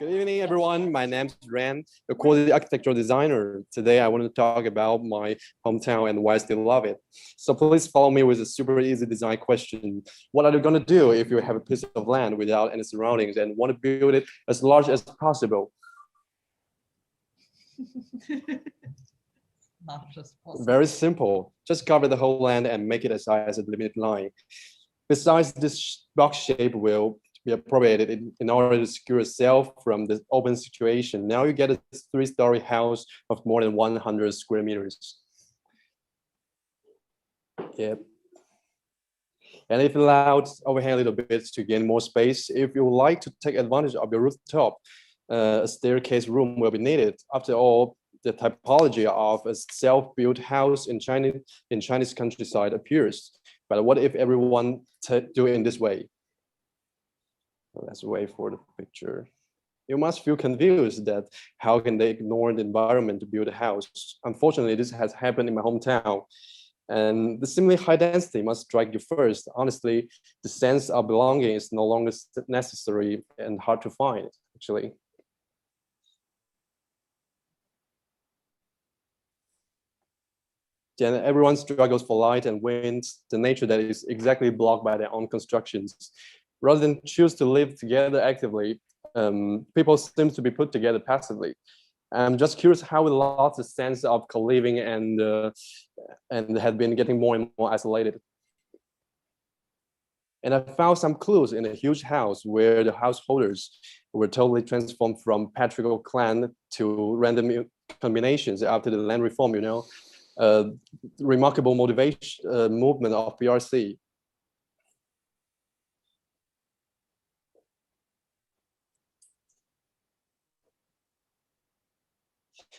Good evening, everyone. My name is Ran, a quality architectural designer. Today, I want to talk about my hometown and why I still love it. So please follow me with a super easy design question. What are you going to do if you have a piece of land without any surroundings and want to build it as large as possible? Large as possible. Very simple. Just cover the whole land and make it as high as a limited line. Besides, this box shape will be appropriated in order to secure yourself from the open situation. Now you get a 3-story house of more than 100 square meters. Yep. And if allowed, overhang a little bit to gain more space. If you would like to take advantage of your rooftop, a staircase room will be needed. After all, the typology of a self-built house in Chinese countryside appears. But what if everyone do it in this way? Let's wait for the picture. You must feel confused that how can they ignore the environment to build a house? Unfortunately, this has happened in my hometown. And the seemingly high density must strike you first. Honestly, the sense of belonging is no longer necessary and hard to find, actually. Then everyone struggles for light and wind, the nature that is exactly blocked by their own constructions. Rather than choose to live together actively, people seem to be put together passively. I'm just curious how we lost the sense of co-living and had been getting more and more isolated. And I found some clues in a huge house where the householders were totally transformed from patriarchal clan to random combinations after the land reform, remarkable motivation movement of PRC.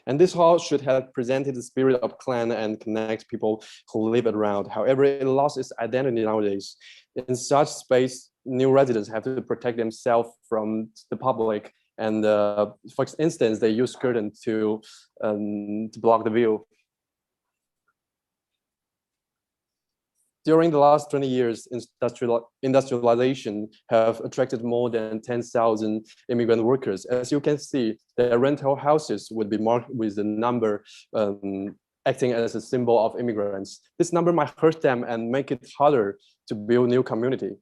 And this hall should have presented the spirit of clan and connect people who live around. However, it lost its identity nowadays. In such space, new residents have to protect themselves from the public. And for instance, they use curtain to block the view. During the last 20 years, industrialization have attracted more than 10,000 immigrant workers. As you can see, their rental houses would be marked with the number acting as a symbol of immigrants. This number might hurt them and make it harder to build new community.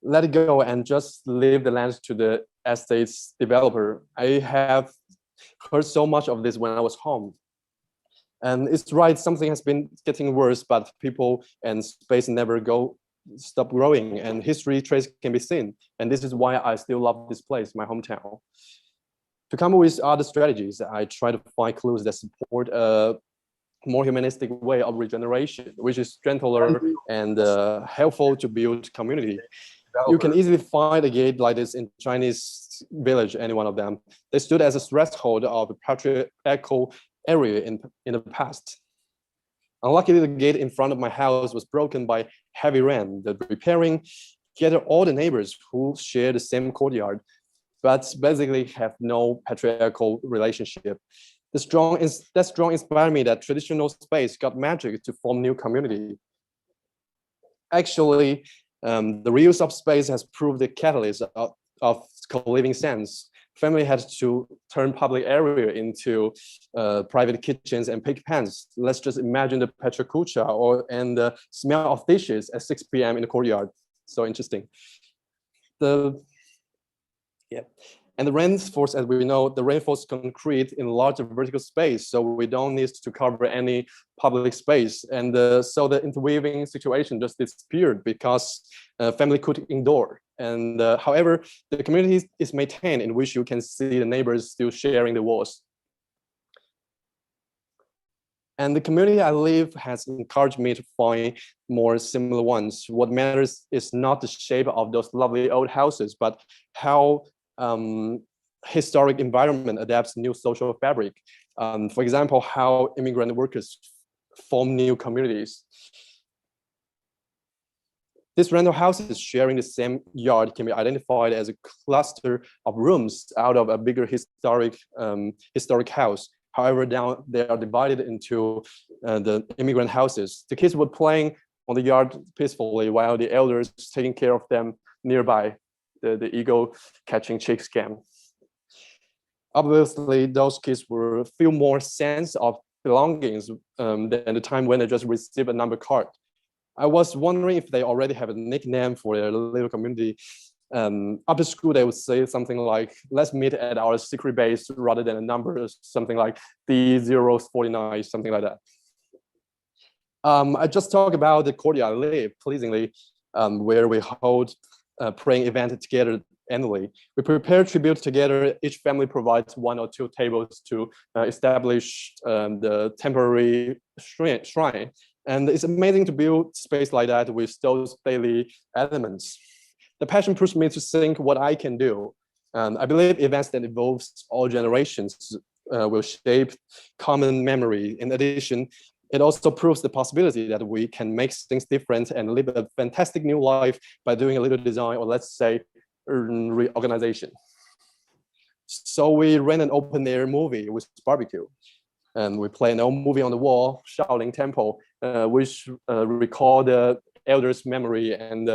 Let it go and just leave the land to the estate's developer. I have heard so much of this when I was home. And it's right, something has been getting worse, but people and space never stop growing, and history trace can be seen. And this is why I still love this place, my hometown. To come up with other strategies, I try to find clues that support a more humanistic way of regeneration, which is gentler and helpful to build community. You can easily find a gate like this in Chinese village, any one of them. They stood as a threshold of a patriarchal area in the past. Unluckily, the gate in front of my house was broken by heavy rain. The repairing gathered all the neighbors who share the same courtyard, but basically have no patriarchal relationship. That strong inspired me that traditional space got magic to form new community. Actually, the reuse of space has proved the catalyst of co-living sense. Family had to turn public area into private kitchens and pig pens. Let's just imagine the PechaKucha and the smell of dishes at 6 p.m. in the courtyard. So interesting. And the reinforced, as we know, the reinforced concrete in larger vertical space, so we don't need to cover any public space. And so the interweaving situation just disappeared because family could indoor. And however, the community is maintained in which you can see the neighbors still sharing the walls. And the community I live has encouraged me to find more similar ones. What matters is not the shape of those lovely old houses, but how historic environment adapts new social fabric. For example, how immigrant workers form new communities. These rental houses sharing the same yard can be identified as a cluster of rooms out of a bigger historic house. However, now they are divided into the immigrant houses. The kids were playing on the yard peacefully while the elders taking care of them nearby. the ego catching chick scam. Obviously, those kids will feel more sense of belongings than the time when they just receive a number card. I was wondering if they already have a nickname for their little community. After school, they would say something like, let's meet at our secret base rather than a number, something like D049, something like that. I just talked about the courtyard I live, pleasingly, where we hold praying event together annually. We prepare tribute together. Each family provides 1 or 2 tables to establish the temporary shrine. And it's amazing to build space like that with those daily elements. The passion pushed me to think what I can do. I believe events that involves all generations will shape common memory. In addition, it also proves the possibility that we can make things different and live a fantastic new life by doing a little design, or let's say reorganization. So we ran an open air movie with barbecue. And we play an old movie on the wall, Shaolin Temple, which recall the elders' memory. And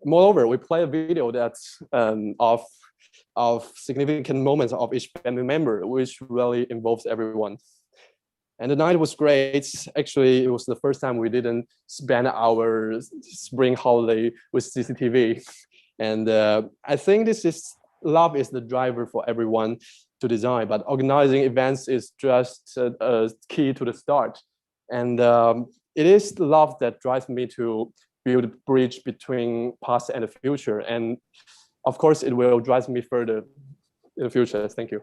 moreover, we play a video that's of significant moments of each family member, which really involves everyone. And the night was great. Actually, it was the first time we didn't spend our spring holiday with CCTV. And I think love is the driver for everyone to design, but organizing events is just a key to the start. And it is love that drives me to build a bridge between past and the future. And of course, it will drive me further in the future. Thank you.